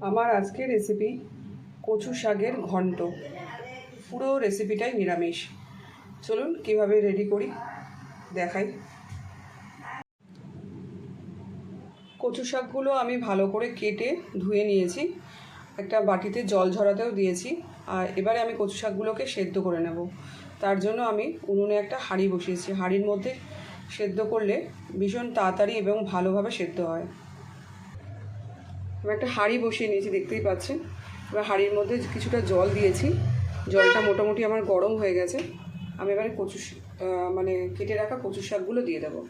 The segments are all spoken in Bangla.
আমার আজকে রেসিপি কচু শাকের ঘন্ট। পুরো রেসিপিটাই নিরামিষ। চলুন কিভাবে রেডি করি দেখাই। কচু শাকগুলো আমি ভালো করে কেটে ধুয়ে নিয়েছি, একটা বাটিতে জল ঝরাতেও দিয়েছি। আর এবারে আমি কচু শাকগুলোকে সেদ্ধ করে নেব। তার জন্য আমি উনুনে একটা হাঁড়ি বসিয়েছি। হাঁড়ির মধ্যে সেদ্ধ করলে ভীষণ তাড়াতাড়ি এবং ভালোভাবে সেদ্ধ হয়। এবার একটা হাঁড়ি বসিয়ে নিয়েছি, দেখতেই পাচ্ছেন। এবার হাঁড়ির মধ্যে কিছুটা জল দিয়েছি। জলটা মোটামুটি আমার গরম হয়ে গেছে। আমি এবারে কেটে রাখা কচু শাকগুলো দিয়ে দেবো।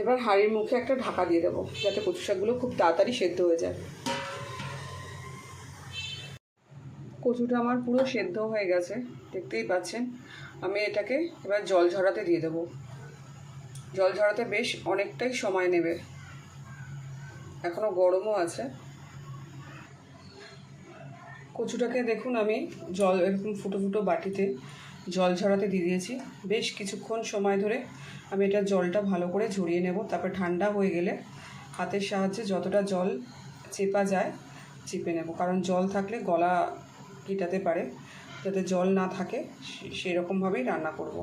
এবার হাঁড়ির মুখে একটা ঢাকা দিয়ে দেবো, যাতে কচু শাকগুলো খুব তাড়াতাড়ি সেদ্ধ হয়ে যায়। কচুটা আমার পুরো সেদ্ধ হয়ে গেছে, দেখতেই পাচ্ছেন। আমি এটাকে এবার জল ঝরাতে দিয়ে দেবো। জল ঝরাতে বেশ অনেকটাই সময় নেবে, এখনও গরমও আছে। কচুটাকে দেখুন, আমি জল এরকম ফুটো ফুটো বাটিতে জল ঝরাতে দিয়ে দিয়েছি। বেশ কিছুক্ষণ সময় ধরে আমি এটা জলটা ভালো করে ঝরিয়ে নেব। তারপর ঠান্ডা হয়ে গেলে হাতের সাহায্যে যতটা জল চেপা যায় চেপে নেব, কারণ জল থাকলে গলা কিটাতে পারে। যাতে জল না থাকে সেই রকমভাবেই রান্না করব।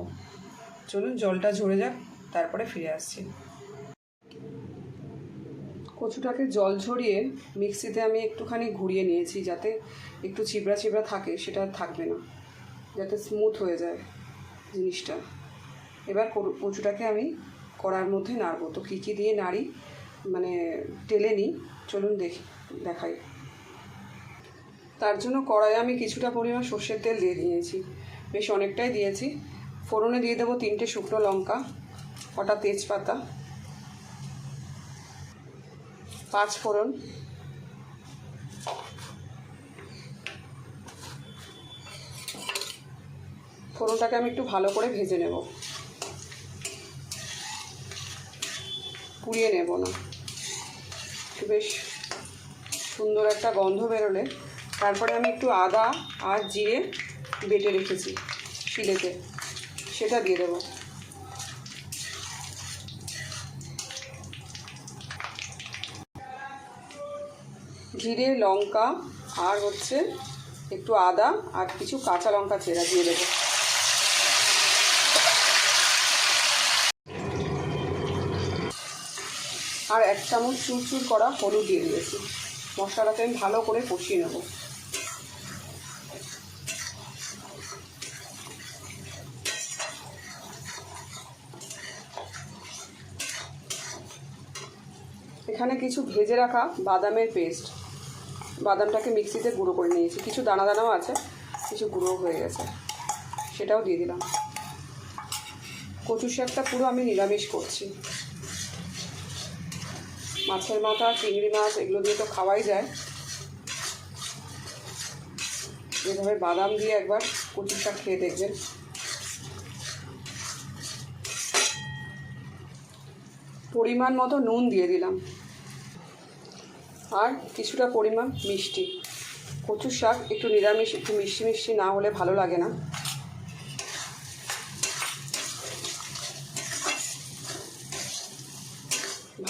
চলুন জলটা ঝরে যাক, তারপরে ফিরে আসছি। কচুটাকে জল ঝরিয়ে মিক্সিতে আমি একটুখানি ঘুরিয়ে নিয়েছি, যাতে একটু চিবড়া চিবড়া থাকে, সেটা থাকবে না, যাতে স্মুথ হয়ে যায় জিনিসটা। এবার কচুটাকে আমি কড়ার মধ্যে নাড়বো। তো কী কী দিয়ে নাড়ি টেলে নিই, চলুন দেখাই। তার জন্য কড়াইয়ে আমি কিছুটা পরিমাণ সর্ষের তেল দিয়ে দিয়েছি, বেশ অনেকটাই দিয়েছি। ফোড়নে দিয়ে দেবো 3টে শুকনো লঙ্কা, কটা তেজপাতা, 5 ফোড়ন, ফোড়নটাকে আমি একটু ভালো করে ভেজে নেব, পুড়িয়ে নেব না। বেশ সুন্দর একটা গন্ধ বেরোলে তারপরে আমি একটু আদা আর জিরে বেটে রেখেছি শিলেতে, সেটা দিয়ে দেবো। জিরে, লঙ্কা আর একটু আদা আর কিছু কাঁচা লঙ্কা চেরা দিয়ে দেবো। আর 1 চামচ চুরচুর করা হলুদ দিয়ে দিয়েছি। মশলাটাকে আমি ভালো করে কষিয়ে নেব। এখানে কিছু ভেজে রাখা বাদামের পেস্ট, বাদামটাকে মিক্সিতে গুঁড়ো করে নিয়েছি। কিছু দানা দানাও আছে, কিছু গুঁড়ো হয়ে গেছে, সেটাও দিয়ে দিলাম। কচু শাকটা পুরো আমি নিরামিষ করছি। মাছের মাথা, চিংড়ি মাছ এগুলো দিয়ে তো খাওয়াই যায়। এভাবে বাদাম দিয়ে একবার কচু শাক খেয়ে দেখবেন। পরিমাণ মতো নুন দিয়ে দিলাম, আর কিছুটা পরিমাণ মিষ্টি। কচু শাক একটু নিরামিষ, একটু মিষ্টি মিষ্টি না হলে ভালো লাগে না।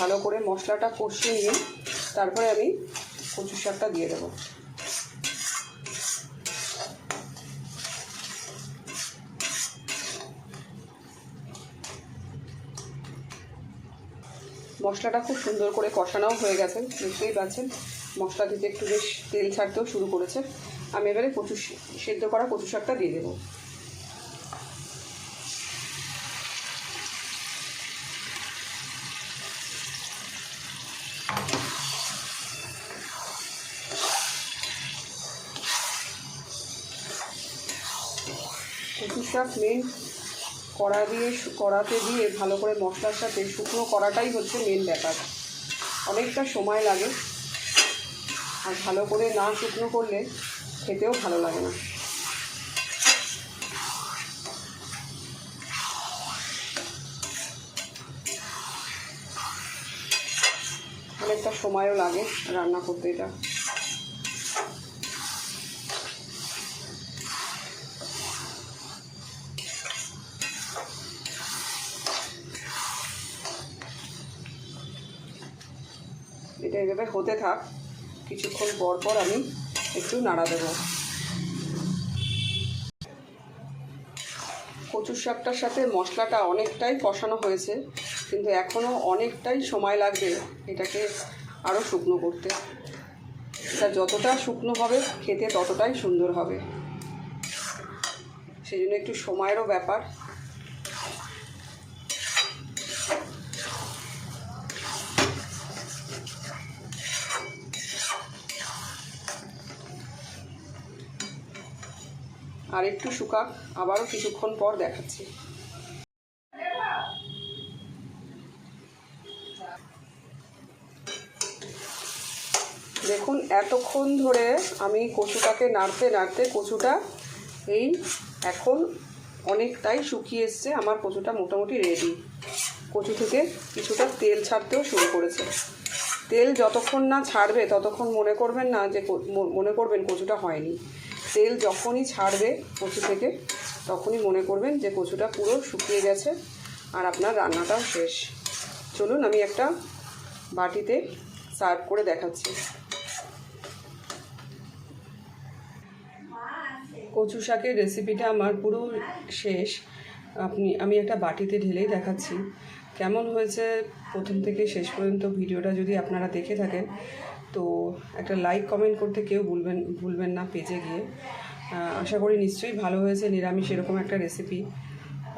ভালো করে মশলাটা কষিয়ে নিয়ে তারপরে আমি কচু শাকটা দিয়ে দেবো। মশলাটা খুব সুন্দর করে কষানোও হয়ে গেছে, দেখতেই পাচ্ছেন। মশলা থেকে একটু বেশ তেল ছাড়তেও শুরু করেছে। আমি এবারে সেদ্ধ করা কচু শাকটা দিয়ে দেবো। কচু শাক মেন কড়াতে দিয়ে ভালো করে মশলার সাথে শুকনো করাটাই হচ্ছে মেন ব্যাপার। অনেকটা সময় লাগে, আর ভালো করে না শুকনো করলে খেতেও ভালো লাগে না। অনেকটা সময়ও লাগে রান্না করতে এটা। এটা এভাবে হতে থাক, কিছুক্ষণ পর পর আমি একটু নাড়া দেবো। কচুর শাকটার সাথে মশলাটা অনেকটাই কষানো হয়েছে, কিন্তু এখনও অনেকটাই সময় লাগবে এটাকে আরও শুকনো করতে। এটা যতটা শুকনো হবে খেতে ততটাই সুন্দর হবে, সেই জন্য একটু সময়েরও ব্যাপার। আর একটু শুকাক, আবারও কিছুক্ষণ পর দেখাচ্ছি। দেখুন এতক্ষণ ধরে আমি কচুটাকে নাড়তে নাড়তে কচুটা এই এখন অনেকটাই শুকিয়ে এসছে। আমার কচুটা মোটামুটি রেডি। কচু থেকে কিছুটা তেল ছাড়তেও শুরু করেছে। তেল যতক্ষণ না ছাড়বে ততক্ষণ মনে করবেন কচুটা হয়নি। তেল যখনই ছাড়বে কচু থেকে তখনই মনে করবেন যে কচুটা পুরো শুকিয়ে গেছে আর আপনার রান্নাটাও শেষ। চলুন আমি একটা বাটিতে সার্ভ করে দেখাচ্ছি। কচু শাকের রেসিপিটা আমার পুরো শেষ। আমি একটা বাটিতে ঢেলেই দেখাচ্ছি কেমন হয়েছে। প্রথম থেকে শেষ পর্যন্ত ভিডিওটা যদি আপনারা দেখে থাকেন তো একটা লাইক কমেন্ট করতে কেউ ভুলবেন না পেজে গিয়ে। আশা করি নিশ্চয়ই ভালো হয়েছে, নিরামিষ এরকম একটা রেসিপি।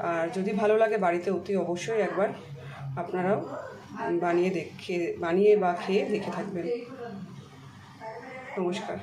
আর যদি ভালো লাগে বাড়িতে অতি অবশ্যই একবার আপনারাও বানিয়ে বা খেয়ে দেখে থাকবেন। নমস্কার।